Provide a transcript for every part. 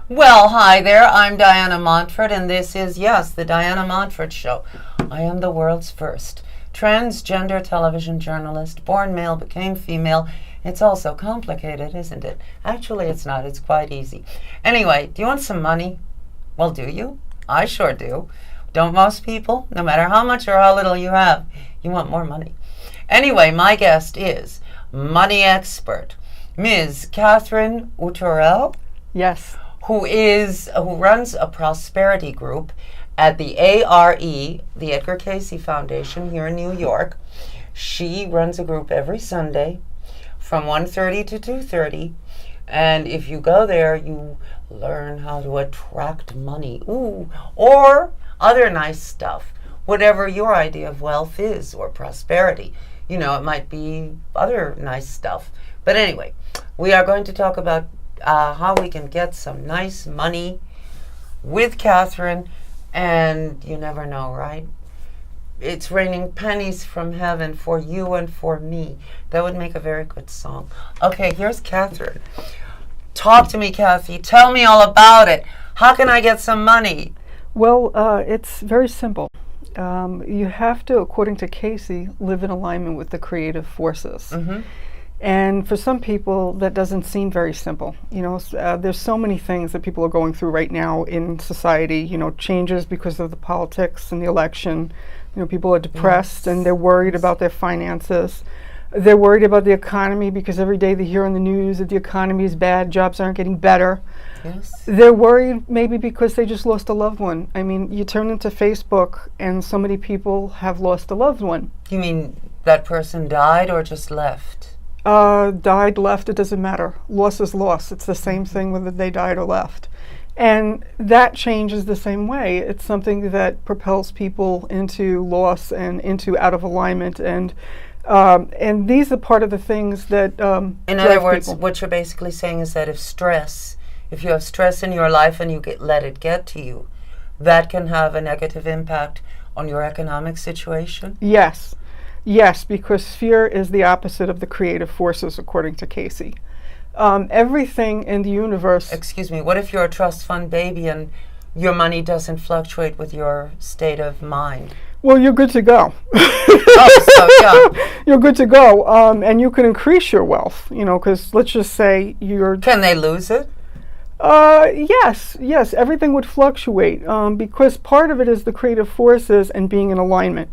Well, hi there. I'm Diana Montford, and this is, yes, the Diana Montford Show. I am the world's first transgender television journalist, born male, became female. It's all so complicated, isn't it? Actually, it's not. It's quite easy. Anyway, do you want some money? Well, do you? I sure do. Don't most people? No matter how much or how little you have, you want more money. Anyway, my guest is money expert, Ms. Catherine Outeiral. Yes. Who runs a prosperity group at the ARE, the Edgar Cayce Foundation here in New York. She runs a group every Sunday from 1:30 to 2:30, and if you go there, you learn how to attract money, or other nice stuff, whatever your idea of wealth is or prosperity. You know, it might be other nice stuff. But anyway, we are going to talk about how we can get some nice money with Catherine, and you never know, right? It's raining pennies from heaven for you and for me. That would make a very good song. Okay, here's Catherine. Talk to me, Kathy. Tell me all about it. How can I get some money? Well, it's very simple. You have to, according to Cayce, live in alignment with the creative forces. Mm-hmm. And for some people, that doesn't seem very simple. You know, there's so many things that people are going through right now in society, you know, changes because of the politics and the election. You know, people are depressed and they're worried about their finances. They're worried about the economy because every day they hear on the news that the economy is bad, jobs aren't getting better. Yes. They're worried maybe because they just lost a loved one. I mean, you turn into Facebook and so many people have lost a loved one. You mean that person died or just left? Died, left, it doesn't matter. Loss is loss. It's the same thing whether they died or left. And that change is the same way. It's something that propels people into loss and into out of alignment. And these are part of the things that in other words, people. What you're basically saying is that if you have stress in your life and you let it get to you, that can have a negative impact on your economic situation? Yes. Yes, because fear is the opposite of the creative forces, according to Cayce. Everything in the universe... Excuse me, what if you're a trust fund baby and your money doesn't fluctuate with your state of mind? Well, you're good to go. You're good to go, and you can increase your wealth, you know, because let's just say you're... Can they lose it? Yes, everything would fluctuate, because part of it is the creative forces and being in alignment.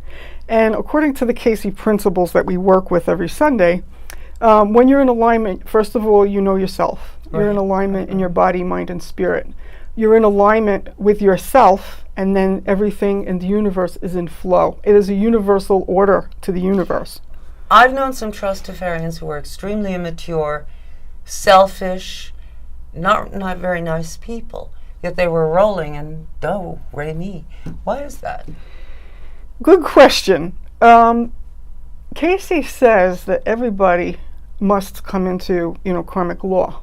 And according to the Cayce principles that we work with every Sunday, when you're in alignment, first of all, you know yourself. Right. You're in alignment in your body, mind, and spirit. You're in alignment with yourself, and then everything in the universe is in flow. It is a universal order to the universe. I've known some trustafarians who were extremely immature, selfish, not very nice people, yet they were rolling in dough, re-mi. Why is that? Good question. Cayce says that everybody must come into, you know, karmic law,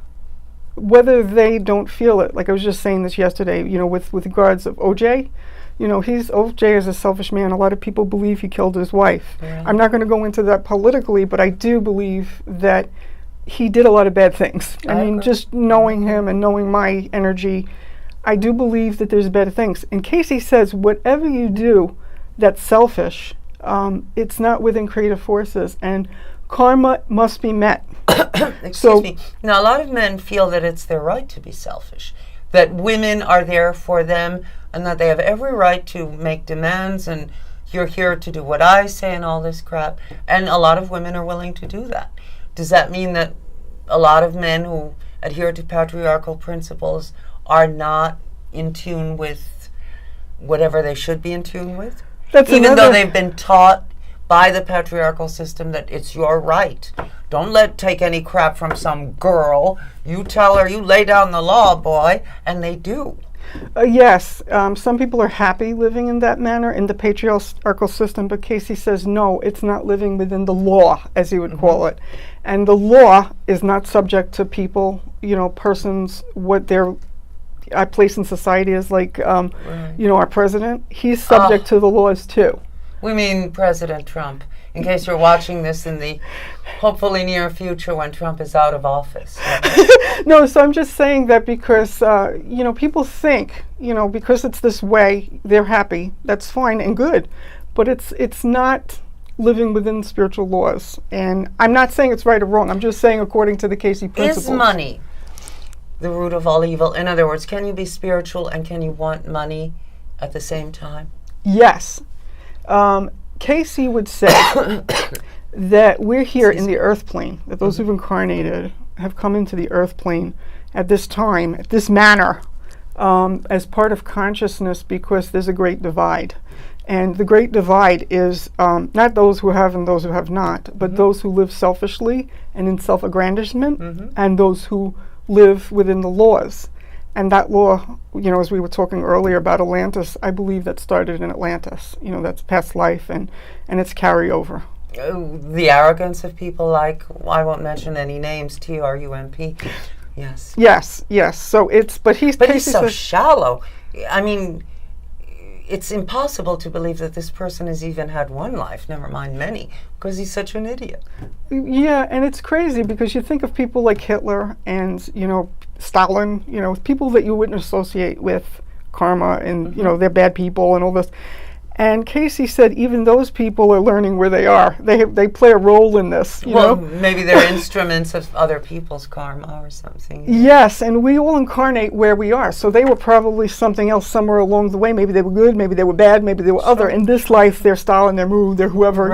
whether they don't feel it. Like I was just saying this yesterday, you know, with regards of OJ. You know, OJ is a selfish man. A lot of people believe he killed his wife. Yeah. I'm not going to go into that politically, but I do believe that he did a lot of bad things. I mean, just knowing him and knowing my energy, I do believe that there's bad things. And Cayce says, whatever you do that's selfish, it's not within creative forces, and karma must be met. Excuse me. Now, a lot of men feel that it's their right to be selfish, that women are there for them, and that they have every right to make demands, and you're here to do what I say and all this crap. And a lot of women are willing to do that. Does that mean that a lot of men who adhere to patriarchal principles are not in tune with whatever they should be in tune with? Even though they've been taught by the patriarchal system that it's your right. Don't take any crap from some girl. You tell her, you lay down the law, boy, and they do. Yes, some people are happy living in that manner in the patriarchal system, but Cayce says no, it's not living within the law, as he would call it. And the law is not subject to people, you know, persons, what their place in society is like, you know, our president. He's subject to the laws too. We mean President Trump. in case you're watching this in the hopefully near future when Trump is out of office. No, so I'm just saying that because, people think, because it's this way, they're happy. That's fine and good. But it's not living within spiritual laws. And I'm not saying it's right or wrong. I'm just saying according to the Casey principles. Is money the root of all evil? In other words, can you be spiritual and can you want money at the same time? Yes. Casey would say that we're here in the earth plane, that those who've incarnated have come into the earth plane at this time, at this manner, as part of consciousness, because there's a great divide. And the great divide is not those who have and those who have not, but those who live selfishly and in self-aggrandizement, and those who live within the laws. And that law, as we were talking earlier about Atlantis, I believe that started in Atlantis. That's past life and its carryover. The arrogance of people like, I won't mention any names, Trump. Yes. Yes. So but he's so shallow. I mean, it's impossible to believe that this person has even had one life, never mind many, because he's such an idiot. Yeah, and it's crazy because you think of people like Hitler and, Stalin, people that you wouldn't associate with karma and, they're bad people and all this. And Casey said even those people are learning where they are. They play a role in this. Maybe they're instruments of other people's karma or something. Yes, and we all incarnate where we are. So they were probably something else somewhere along the way. Maybe they were good, maybe they were bad, maybe they were other. In this life, they're Stalin, they're Mu, they're whoever,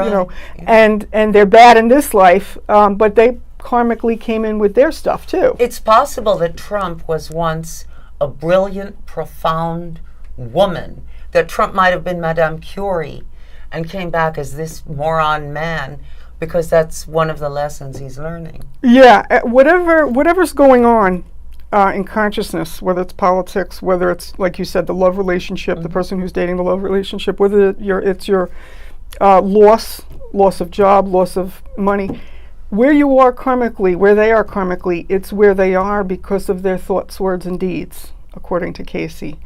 and they're bad in this life, but they karmically came in with their stuff too. It's possible that Trump was once a brilliant, profound woman, that Trump might have been Madame Curie and came back as this moron man, because that's one of the lessons he's learning. Yeah, whatever's going on in consciousness, whether it's politics, whether it's, like you said, the love relationship, the person who's dating the love relationship, whether it's your loss of job, loss of money, where you are karmically, where they are karmically, it's where they are because of their thoughts, words, and deeds, according to Casey.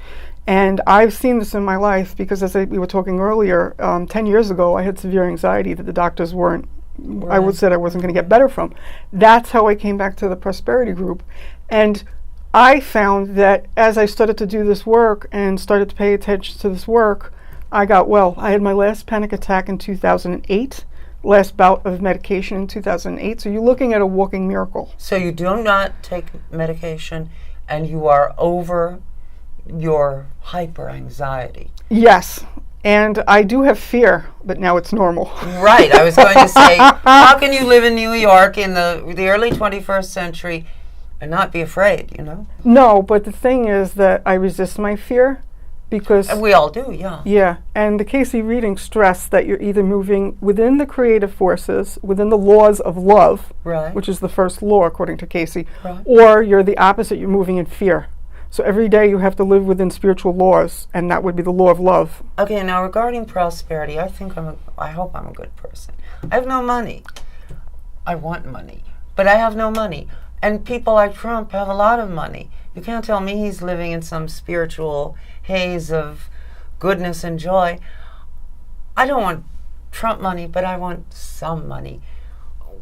And I've seen this in my life because, as we were talking earlier, 10 years ago, I had severe anxiety that the doctors weren't, I would said I wasn't going to get better from. That's how I came back to the prosperity group. And I found that as I started to do this work and started to pay attention to this work, I got well. I had my last panic attack in 2008, last bout of medication in 2008. So you're looking at a walking miracle. So you do not take medication and you are over your hyper anxiety. Yes, and I do have fear, but now it's normal. Right, I was going to say, how can you live in New York in the early 21st century and not be afraid, No, but the thing is that I resist my fear because... And we all do, yeah. Yeah, and the Casey reading stressed that you're either moving within the creative forces, within the laws of love, right, which is the first law according to Casey, right, or you're the opposite, you're moving in fear. So every day you have to live within spiritual laws, and that would be the law of love. Okay, now regarding prosperity, I hope I'm a good person. I have no money. I want money, but I have no money. And people like Trump have a lot of money. You can't tell me he's living in some spiritual haze of goodness and joy. I don't want Trump money, but I want some money.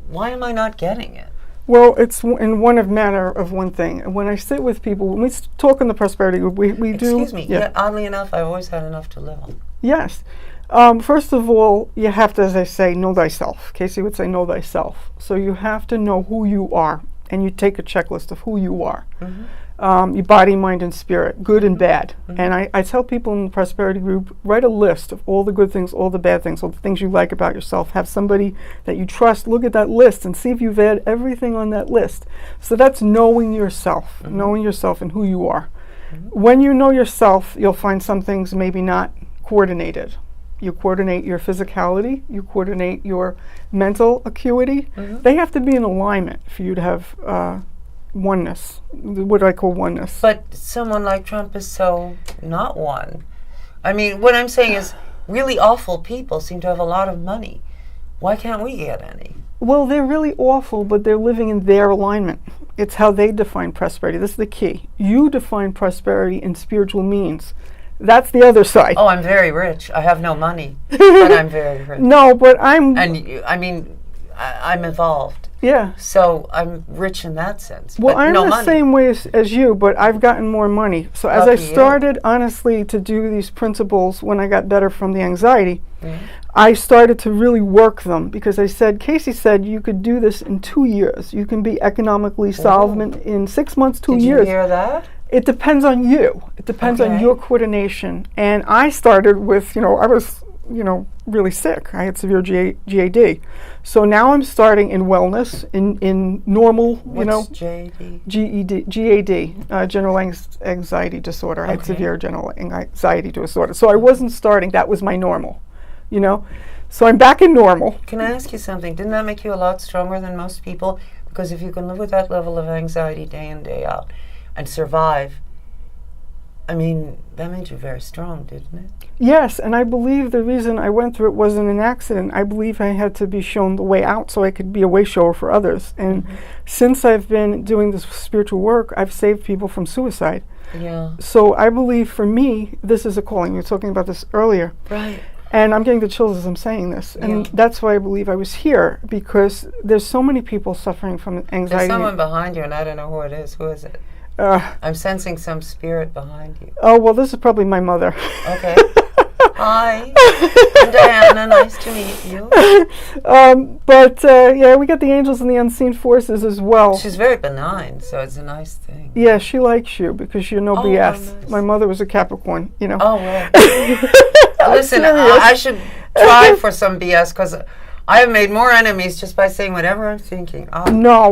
Why am I not getting it? Well, it's in one matter of one thing. And when I sit with people, when we talk in the prosperity group, we do... Excuse me. Yeah, oddly enough, I've always had enough to live on. Yes. First of all, you have to, as I say, know thyself. Casey would say, know thyself. So you have to know who you are, and you take a checklist of who you are. Your body, mind, and spirit, good and bad. And I tell people in the prosperity group, write a list of all the good things, all the bad things, all the things you like about yourself. Have somebody that you trust look at that list and see if you've had everything on that list. So that's knowing yourself, knowing yourself and who you are. When you know yourself, you'll find some things maybe not coordinated. You coordinate your physicality, you coordinate your mental acuity. They have to be in alignment for you to have oneness, what I call oneness. But someone like Trump is so not one. I mean, what I'm saying is really awful people seem to have a lot of money. Why can't we get any? Well, they're really awful, but they're living in their alignment. It's how they define prosperity. This is the key. You define prosperity in spiritual means. That's the other side. Oh, I'm very rich. I have no money, but I'm very rich. No, but I'm... And I'm involved. Yeah. So I'm rich in that sense. Well, but I'm no the money. same way as you, but I've gotten more money. So as I Lucky you. started, honestly, to do these principles when I got better from the anxiety, I started to really work them because Casey said you could do this in 2 years. You can be economically solvent in 6 months, 2 years. Did you hear that? It depends on you. It depends on your coordination. And I started with, I was, really sick. I had severe GAD. So now I'm starting in wellness, in normal, What's GAD? GAD, general anxiety disorder. I had severe general anxiety disorder. So I wasn't starting. That was my normal, So I'm back in normal. Can I ask you something? Didn't that make you a lot stronger than most people? Because if you can live with that level of anxiety day in, day out, and survive, that made you very strong, didn't it? Yes, and I believe the reason I went through it wasn't an accident. I believe I had to be shown the way out so I could be a way shower for others. And since I've been doing this spiritual work, I've saved people from suicide. Yeah. So I believe for me, this is a calling. We were talking about this earlier. Right. And I'm getting the chills as I'm saying this. And that's why I believe I was here, because there's so many people suffering from anxiety. There's someone behind you, and I don't know who it is. Who is it? I'm sensing some spirit behind you. Oh, well, this is probably my mother. Okay. Hi. I'm Diana. Nice to meet you. We got the angels and the unseen forces as well. She's very benign, so it's a nice thing. Yeah, she likes you because you're no BS. Nice. My mother was a Capricorn, Oh, well. Listen, I should try for some BS because I have made more enemies just by saying whatever I'm thinking. No,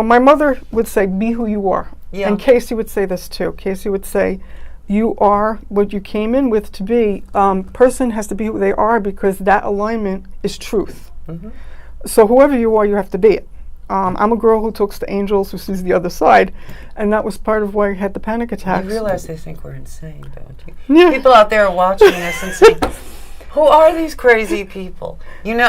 my mother would say, be who you are. Yeah. And Casey would say this too. Casey would say, you are what you came in with to be. Person has to be who they are because that alignment is truth. So whoever you are, you have to be it. I'm a girl who talks to angels, who sees the other side, and that was part of why I had the panic attacks. You realize they think we're insane, don't you? Yeah. People out there are watching this and saying, who are these crazy people?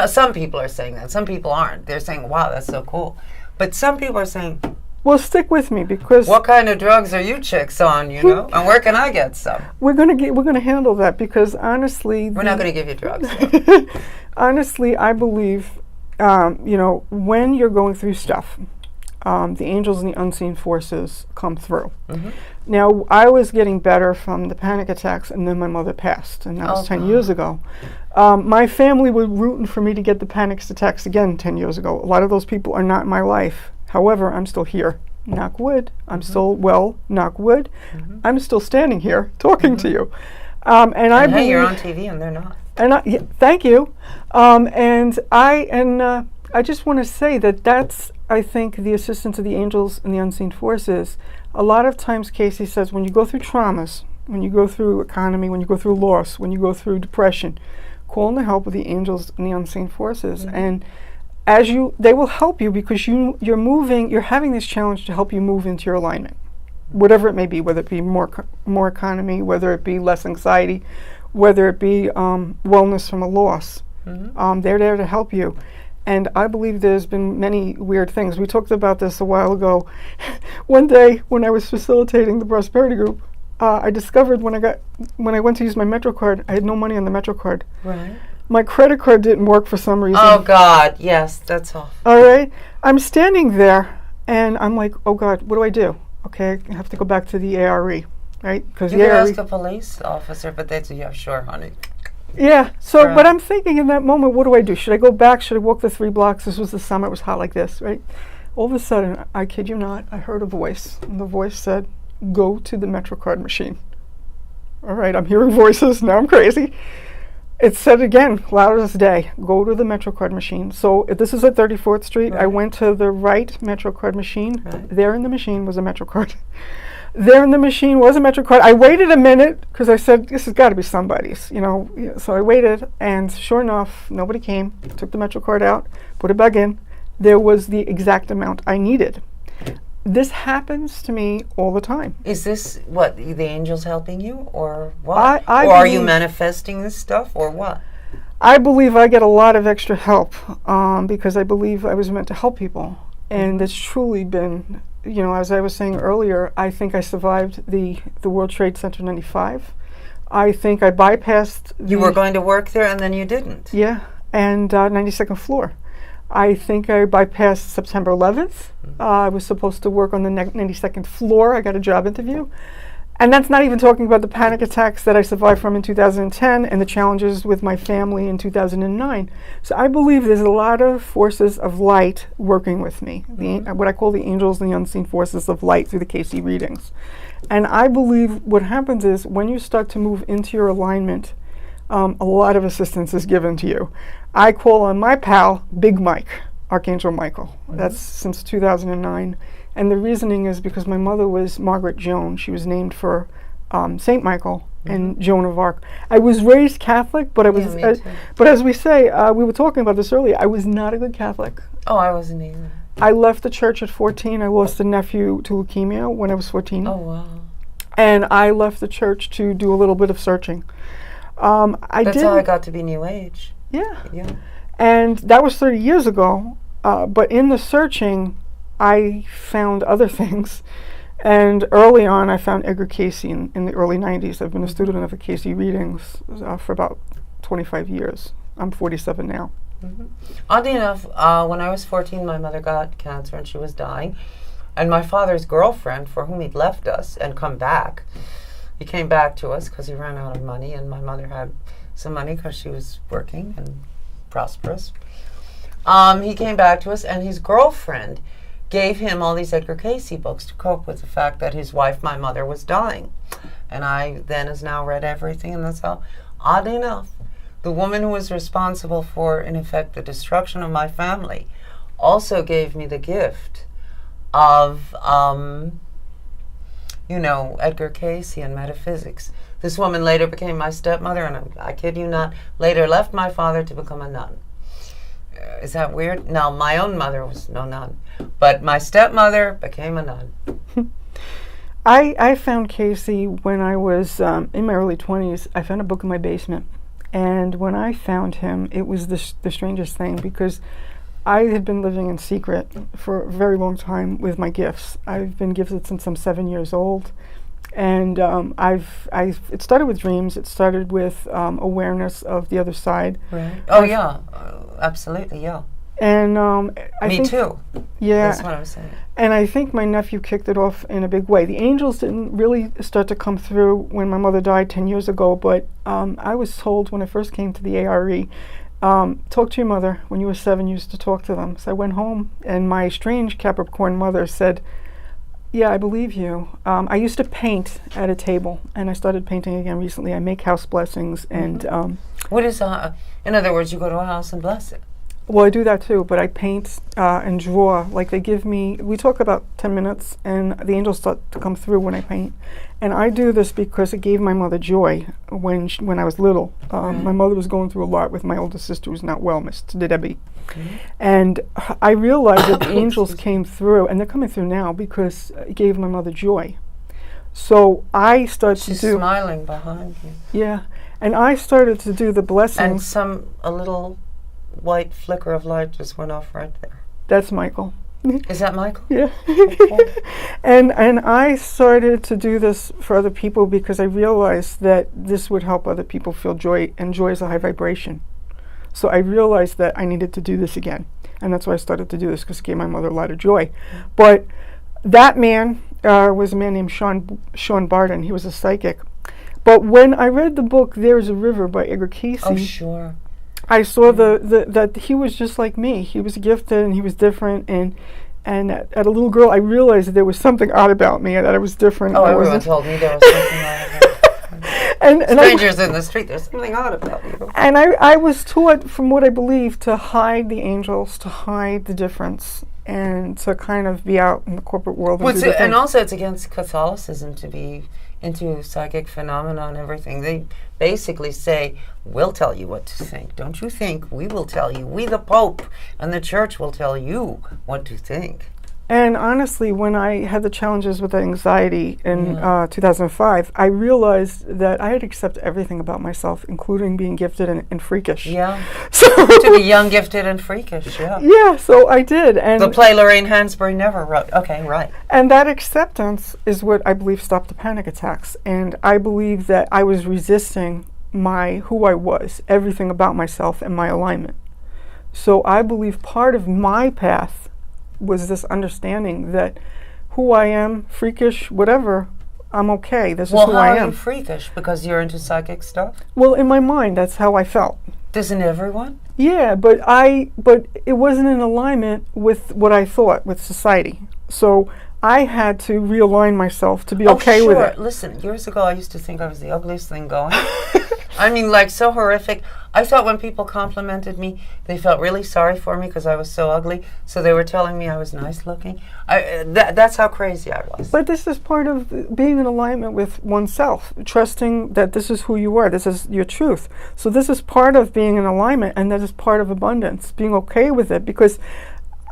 Some people are saying that. Some people aren't. They're saying, wow, that's so cool. But some people are saying, well, stick with me because what kind of drugs are you chicks on, and where can I get some? We're gonna handle that because honestly, we're not gonna give you drugs. Honestly, I believe, when you're going through stuff, the angels and the unseen forces come through. Now, I was getting better from the panic attacks, and then my mother passed, and that was 10 years ago. My family were rooting for me to get the panic attacks again 10 years ago. A lot of those people are not in my life. However, I'm still here. Knock wood. I'm still well. Knock wood. I'm still standing here talking to you. And I believe you're on TV and they're not. And thank you. And I just want to say that's I think the assistance of the angels and the unseen forces. A lot of times, Casey says, when you go through traumas, when you go through economy, when you go through loss, when you go through depression, call in the help of the angels and the unseen forces. And they will help you because you're having this challenge to help you move into your alignment, whatever it may be, whether it be more economy, whether it be less anxiety, whether it be wellness from a loss. They're there to help you. And I believe there's been many weird things. We talked about this a while ago. One day when I was facilitating the prosperity group, I discovered when I went to use my MetroCard, I had no money on the MetroCard. Right. My credit card didn't work for some reason. Oh, God. Yes, that's awful. All right. I'm standing there, and I'm like, oh, God, what do I do? Okay, I have to go back to the ARE, right? Because you could ask a police officer, but they'd say, yeah, sure, honey. Yeah. So, but I'm thinking in that moment, what do I do? Should I go back? Should I walk the 3 blocks? This was the summer. It was hot like this, right? All of a sudden, I kid you not, I heard a voice. And the voice said, go to the MetroCard machine. All right, I'm hearing voices. Now I'm crazy. It said again, loud as day, go to the MetroCard machine. So this is at 34th Street. Right. I went to the right MetroCard machine. Right. There in the machine was a MetroCard. There in the machine was a MetroCard. I waited a minute because I said, this has got to be somebody's, So I waited, and sure enough, nobody came. Took the MetroCard out, put it back in. There was the exact amount I needed. This happens to me all the time. Is this what, the angels helping you, or what? Or are you manifesting this stuff, or what? I believe I get a lot of extra help because I believe I was meant to help people. And it's truly been, as I was saying earlier, I think I survived the World Trade Center 95. I think I bypassed. You were going to work there and then you didn't. Yeah, and 92nd floor. I think I bypassed September 11th. I was supposed to work on the 92nd floor. I got a job interview. And that's not even talking about the panic attacks that I survived from in 2010 and the challenges with my family in 2009. So I believe there's a lot of forces of light working with me, what I call the angels and the unseen forces of light through the KC readings. And I believe what happens is when you start to move into your alignment, a lot of assistance is given to you. I call on my pal, Big Mike, Archangel Michael. That's since 2009. And the reasoning is because my mother was Margaret Joan. She was named for Saint Michael and Joan of Arc. I was raised Catholic, but I was, but as we say, we were talking about this earlier, I was not a good Catholic. Oh, I wasn't either. I left the church at 14. I lost a nephew to leukemia when I was 14. Oh, wow. And I left the church to do a little bit of searching. That's how I got to be New Age. Yeah. And that was 30 years ago. But in the searching, I found other things. And early on, I found Edgar Cayce in the early 90s. I've been a student of the Cayce readings for about 25 years. I'm 47 now. Oddly enough, when I was 14, my mother got cancer and she was dying. And my father's girlfriend, for whom he'd left us and come back, he came back to us because he ran out of money, and my mother had some money because she was working and prosperous. He came back to us, and his girlfriend gave him all these Edgar Cayce books to cope with the fact that his wife, my mother, was dying. And I then has now read everything, and that's how, oddly enough, the woman who was responsible for, in effect, the destruction of my family also gave me the gift of, Edgar Cayce and metaphysics. This woman later became my stepmother, and I kid you not, later left my father to become a nun. Is that weird? No, my own mother was no nun, but my stepmother became a nun. I found Cayce when I was in my early 20s. I found a book in my basement, and when I found him, it was the strangest thing, because I had been living in secret for a very long time with my gifts. I've been gifted since I'm 7 years old, and it started with dreams. It started with awareness of the other side. Right. Oh yeah, absolutely, yeah. And Me too. Yeah. That's what I was saying. And I think my nephew kicked it off in a big way. The angels didn't really start to come through when my mother died 10 years ago, but I was told when I first came to the ARE, talk to your mother. When you were 7, you used to talk to them. So I went home, and my strange Capricorn mother said, yeah, I believe you. I used to paint at a table, and I started painting again recently. I make house blessings, and... What is, in other words, you go to a house and bless it? Well, I do that too, but I paint and draw. Like they give me, we talk about 10 minutes, and the angels start to come through when I paint. And I do this because it gave my mother joy when I was little. My mother was going through a lot with my older sister who's not well, Miss Debbie. And I realized that the angels came through, and they're coming through now because it gave my mother joy. So I started to do... She's smiling behind you. Yeah. And I started to do the blessings. And a little white flicker of light just went off right there. That's Michael. Is that Michael? Yeah. And I started to do this for other people because I realized that this would help other people feel joy, and joy is a high vibration. So I realized that I needed to do this again. And that's why I started to do this, because it gave my mother a lot of joy. But that man was a man named Sean Barden. He was a psychic. But when I read the book There's a River by Edgar Cayce, oh, sure, I saw that he was just like me. He was gifted and he was different. And at a little girl, I realized that there was something odd about me and that I was different. Oh, everyone told me there was something odd about me. And strangers in the street, there's something odd about you. And I was taught, from what I believe, to hide the angels, to hide the difference, and to kind of be out in the corporate world. And also it's against Catholicism to be into psychic phenomena and everything. They basically say, we'll tell you what to think. Don't you think? We will tell you. We, the Pope, and the Church will tell you what to think. And honestly, when I had the challenges with anxiety in Yeah. 2005, I realized that I had to accept everything about myself, including being gifted and freakish. Yeah. So To be young, gifted, and freakish. Yeah. yeah, so I did, and The play Lorraine Hansberry never wrote. Okay, right. and that acceptance is what I believe stopped the panic attacks. And I believe that I was resisting who I was, everything about myself and my alignment. So I believe part of my path was this understanding that who I am, freakish, whatever, I'm okay. This is Well, who how I are am. you freakish? Because you're into psychic stuff? Well, in my mind, that's how I felt. Isn't everyone? Yeah, but it wasn't in alignment with what I thought with society. So I had to realign myself to be okay sure. with it. Listen, years ago I used to think I was the ugliest thing going. I mean, like, so horrific. I thought when people complimented me, they felt really sorry for me because I was so ugly. So they were telling me I was nice looking. That's how crazy I was. But this is part of being in alignment with oneself, trusting that this is who you are, this is your truth. So this is part of being in alignment, and that is part of abundance, being okay with it. Because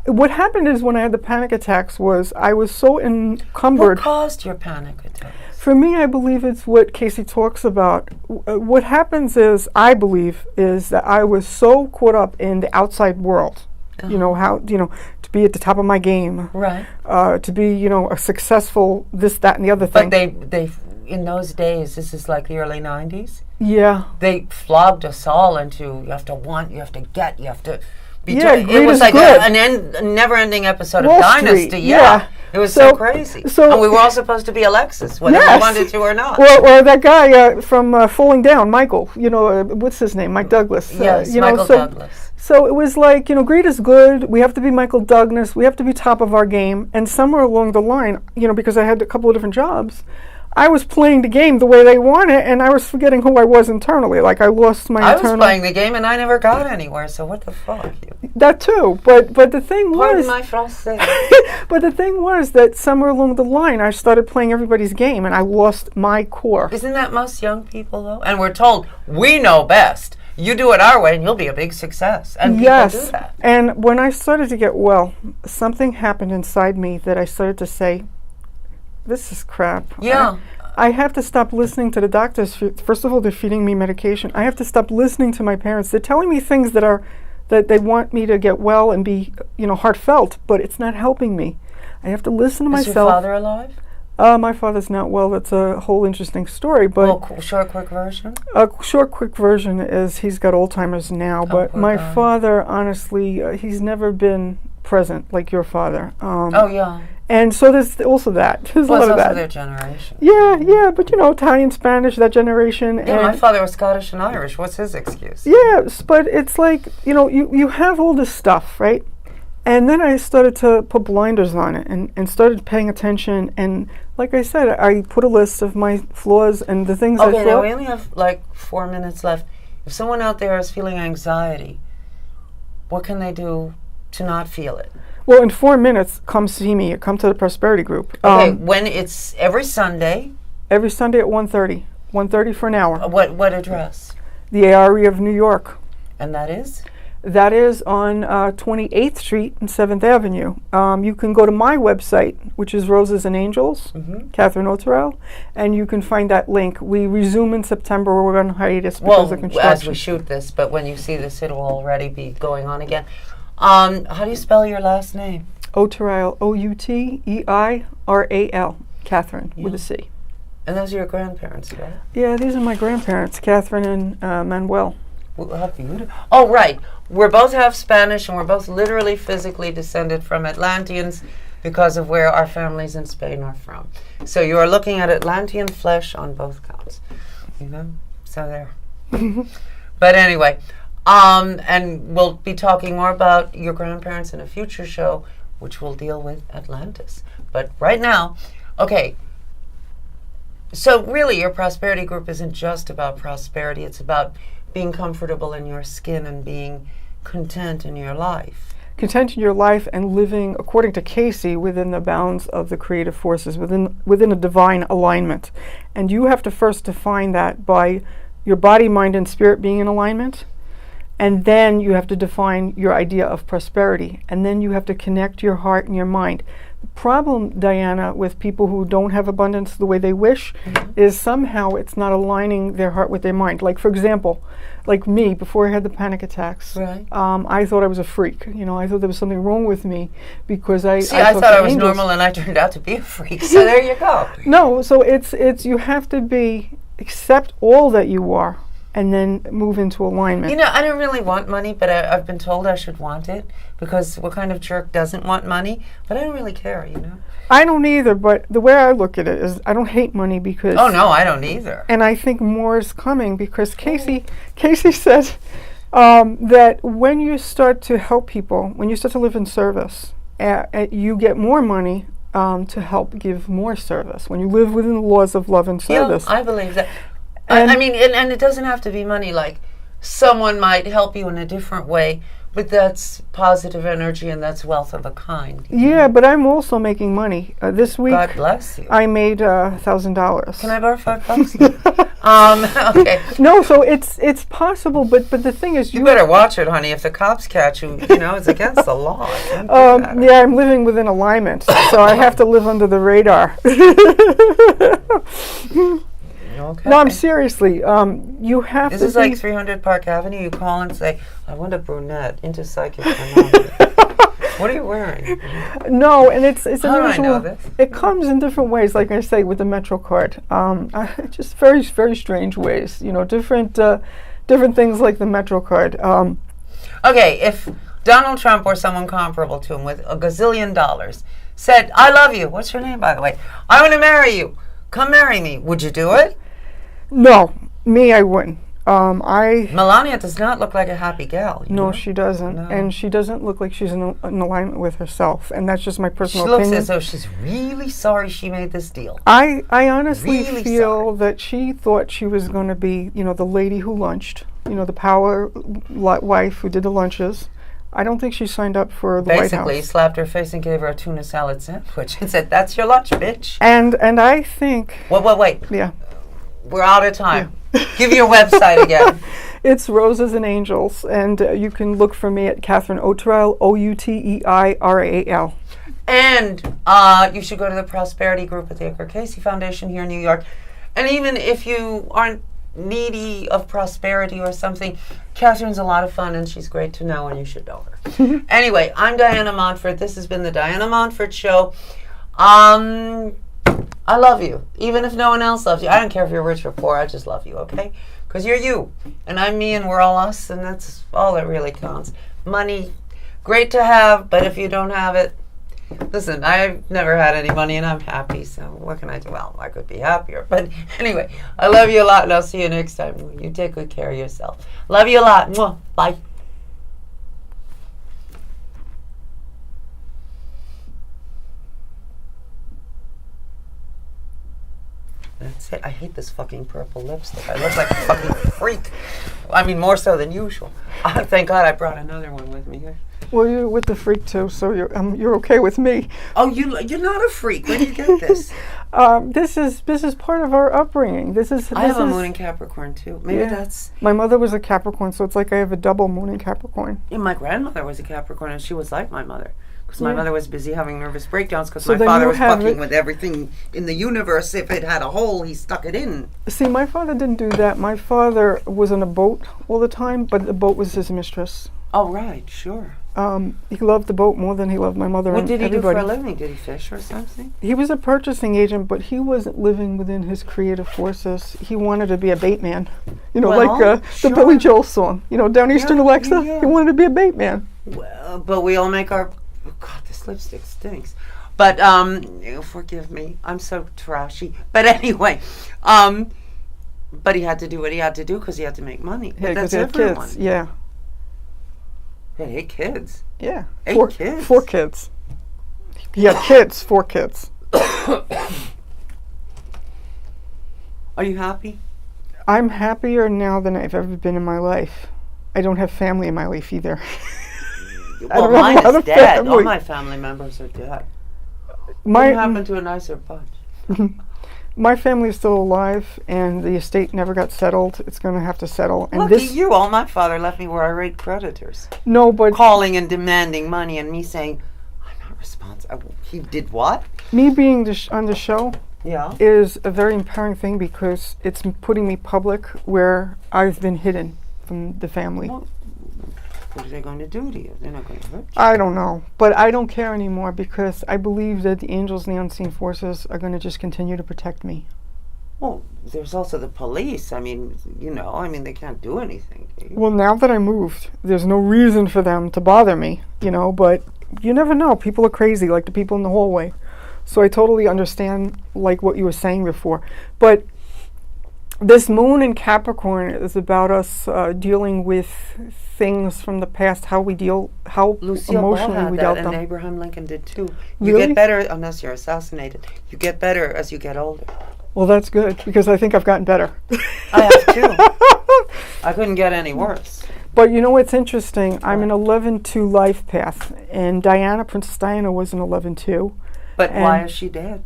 what happened is when I had the panic attacks was I was so encumbered. What caused your panic attacks? For me, I believe it's what Casey talks about. What happens is, I believe, is that I was so caught up in the outside world. You know, to be at the top of my game. Right. To be, a successful this, that, and the other thing. But they in those days, this is like the early 90s, Yeah. they flogged us all into, you have to want, you have to get, you have to be. Yeah, it greed was is like good. a never-ending episode Wall of Dynasty. Street, Yeah. yeah. It was So- so crazy. so- And we were all supposed to be Alexis, whether Yes. we wanted to or not. Well, that guy from Falling Down, Michael, what's his name? Mike Douglas. Yes, you know, Michael Douglas. So it was like, greed is good. We have to be Michael Douglas. We have to be top of our game. And somewhere along the line, because I had a couple of different jobs, I was playing the game the way they want it, and I was forgetting who I was internally. Like I lost my I internal. was playing the game and I never got anywhere, so what the fuck? That too, but the thing Pardon was, my français. but the thing was that somewhere along the line, I started playing everybody's game, and I lost my core. Isn't that most young people, though? And we're told, we know best. You do it our way and you'll be a big success. And people do that. And when I started to get well, something happened inside me that I started to say, this is crap. Yeah. I have to stop listening to the doctors. First of all, they're feeding me medication. I have to stop listening to my parents. They're telling me things that they want me to get well and be, heartfelt, but it's not helping me. I have to listen to myself. Is your father alive? My father's not well. That's a whole interesting story. But Short, quick version? a short, quick version is he's got Alzheimer's now. But my father, honestly, he's never been present like your father. Oh, yeah. And so there's also that. There's a lot of also that. their generation. Yeah, but Italian, Spanish, that generation. Yeah, my father was Scottish and Irish. What's his excuse? Yes, but it's like, you have all this stuff, right? And then I started to put blinders on it and started paying attention. And like I said, I put a list of my flaws and the things I thought. Okay, now we only have like 4 minutes left. If someone out there is feeling anxiety, what can they do to not feel it? Well, in 4 minutes, come see me. Come to the Prosperity Group. Okay, when it's every Sunday. Every Sunday at 1:30. 1:30 for an hour. What address? The ARE of New York. And that is? That is on 28th Street and 7th Avenue. You can go to my website, which is Roses and Angels, Catherine Outeiral, and you can find that link. We resume in September. We're on hiatus because of construction. As we shoot this, but when you see this, it will already be going on again. How do you spell your last name? Outeiral, Outeiral, Catherine, with a C. And those are your grandparents, right? Yeah, these are my grandparents, Catherine and Manuel. Well, how beautiful. Oh, right. We're both half Spanish, and we're both literally physically descended from Atlanteans because of where our families in Spain are from. So you are looking at Atlantean flesh on both counts. So there. But anyway, and we'll be talking more about your grandparents in a future show, which will deal with Atlantis. But right now, okay. So really, your prosperity group isn't just about prosperity. It's about being comfortable in your skin and being content in your life. Content in your life and living, according to Casey, within the bounds of the creative forces, within a divine alignment. And you have to first define that by your body, mind, and spirit being in alignment. And then you have to define your idea of prosperity. And then you have to connect your heart and your mind. The problem, Diana, with people who don't have abundance the way they wish is somehow it's not aligning their heart with their mind. Like, for example, like me, before I had the panic attacks, Right. I thought I was a freak. You know, I thought there was something wrong with me because I See, I thought I was normal and I turned out to be a freak. So there you go. No, so it's you have to accept all that you are and then move into alignment. You know, I don't really want money, but I've been told I should want it because what kind of jerk doesn't want money? But I don't really care, you know? I don't either, but the way I look at it is I don't hate money because... Oh, no, I don't either. And I think more is coming because Casey said that when you start to help people, when you start to live in service, you get more money to help give more service. When you live within the laws of love and service. Yeah, I believe that. I mean, and it doesn't have to be money. Like, someone might help you in a different way, but that's positive energy and that's wealth of a kind. Yeah, but I'm also making money. This week, God bless you. I made $1,000. Can I borrow $5? Okay. No, so it's possible, but the thing is, You better watch it, honey. If the cops catch you, you know, it's against the law. Yeah, I'm living within alignment, so I have to live under the radar. Okay. No, I'm seriously. You have This to. is like 300 Park Avenue. You call and say, I want a brunette into psychic phenomena. What are you wearing? No, and it's How do I unusual. know this? It comes in different ways, like I say, with the Metro card. Just very, very strange ways. You know, different things like the Metro card. Okay, if Donald Trump or someone comparable to him with a gazillion dollars said, I love you. What's your name, by the way? I want to marry you. Come marry me. Would you do it? No, me, I wouldn't. I Melania does not look like a happy gal. You No, know? she doesn't. No. And she doesn't look like she's in alignment with herself. And that's just my She personal looks opinion. as though she's really sorry she made this deal. I honestly Really feel sorry. that she thought she was going to be, you know, the lady who lunched, you know, the power wife who did the lunches. I don't think she signed up for the Basically, White House. slapped her face and gave her a tuna salad sandwich and said, that's your lunch, bitch. And I think, Wait. yeah, We're out of time. Give your website again. it's Roses and Angels, and you can look for me at Catherine Outeiral, Outeiral. And you should go to the Prosperity Group at the Edgar Casey Foundation here in New York. And even if you aren't needy of prosperity or something, Catherine's a lot of fun and she's great to know and you should know her. Anyway, I'm Diana Montford. This has been the Diana Montford Show. I love you, even if no one else loves you. I don't care if you're rich or poor. I just love you, okay? Because you're you, and I'm me, and we're all us, and that's all that really counts. Money, great to have, but if you don't have it, listen, I've never had any money, and I'm happy, so what can I do? Well, I could be happier. But anyway, I love you a lot, and I'll see you next time. You take good care of yourself. Love you a lot. Mwah. Bye. That's it. I hate this fucking purple lipstick. I look like a fucking freak. I mean, more so than usual. Thank God I brought another one with me here. Well, you're with the freak too, so you're okay with me. Oh, you're not a freak. Where did you get this? This is part of our upbringing. I have a moon in Capricorn too. Maybe Yeah. that's. My mother was a Capricorn, so it's like I have a double moon in Capricorn. Yeah, my grandmother was a Capricorn, and she was like my mother. Because my Yeah. mother was busy having nervous breakdowns because So my then father you was have fucking it- with everything in the universe. If it had a hole, he stuck it in. See, my father didn't do that. My father was on a boat all the time, but the boat was his mistress. Oh, right, sure. He loved the boat more than he loved my mother What and did he everybody. do for a living? Did he fish or something? He was a purchasing agent, but he wasn't living within his creative forces. He wanted to be a bait man. You know, Well, like sure. the Billy Joel song. You know, Down Eastern Yeah, Alexa. yeah. He wanted to be a bait man. Well, but we all make our. Oh God, this lipstick stinks. But forgive me, I'm so trashy. But anyway, but he had to do what he had to do because he had to make money. Yeah, But that's because he had everyone. kids. Yeah. He had 8 kids. Yeah. 8 kids. 4 kids. He had kids, 4 kids. Are you happy? I'm happier now than I've ever been in my life. I don't have family in my life either. I Well, don't have a mine lot is of dead. All family. my family members are dead. My What happened to a nicer bunch? My family is still alive, and the estate never got settled. It's going to have to settle. And Lucky you! All my father left me where I rate creditors, no, but calling and demanding money, and me saying, "I'm not responsible." He did what? me being on the show Yeah. is a very empowering thing because it's putting me public where I've been hidden from the family. Well, what are they going to do to you? They're not going to hurt you. I don't know, but I don't care anymore because I believe that the angels and the unseen forces are going to just continue to protect me. Well, there's also the police. I mean, they can't do anything to you. Well, now that I moved, there's no reason for them to bother me, but you never know. People are crazy, like the people in the hallway. So I totally understand, like what you were saying before. But this moon in Capricorn is about us dealing with things from the past, how Lucille emotionally Ball had we that, dealt and them. Abraham Lincoln did too. You Really? get better, unless you're assassinated. You get better as you get older. Well, that's good because I think I've gotten better. I have too. I couldn't get any worse. But you know what's interesting? I'm an 11-2 life path, and Princess Diana was an 11-2. But And why is she dead?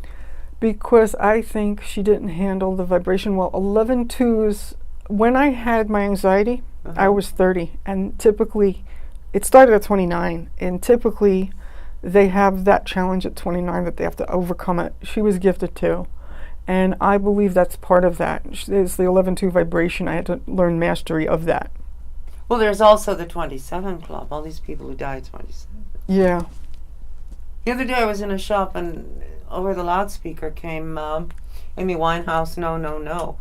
because I think she didn't handle the vibration well. 11-2s, when I had my anxiety, I was 30, and typically, it started at 29, and typically they have that challenge at 29 that they have to overcome it. She was gifted too, and I believe that's part of that. It's the 11-2 vibration. I had to learn mastery of that. Well, there's also the 27 Club. All these people who died 27. Yeah. The other day I was in a shop and over the loudspeaker came Amy Winehouse, no, no, no.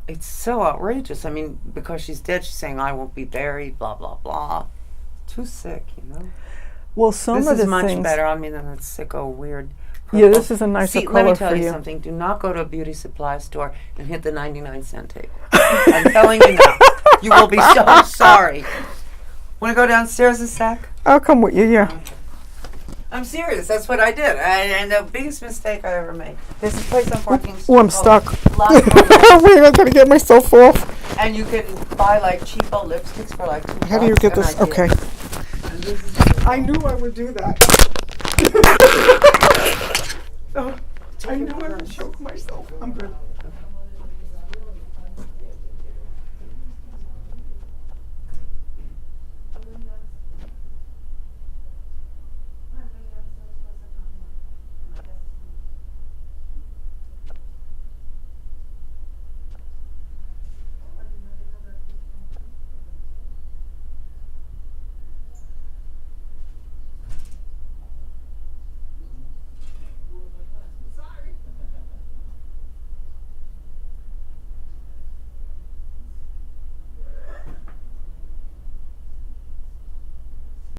It's so outrageous. I mean, because she's dead, she's saying, I won't be buried, blah, blah, blah. Too sick, Well, some This of the is much things. better on me than that sicko weird purple. Yeah, this is a nicer See, color let me tell for you you. something. Do not go to a beauty supply store and hit the 99-cent table. I'm telling you now. You will be so sorry. Want to go downstairs a sec? I'll come with you, yeah. I'm serious. That's what I did. And the biggest mistake I ever made. There's a place on 14th Street. Oh, I'm called stuck. La Colombe, Wait, I gotta get myself off. and you can buy like cheapo lipsticks for like $2. How do you get and this? I did. Okay. And this is I knew I would do that. Oh, I knew I would choke myself. I'm good.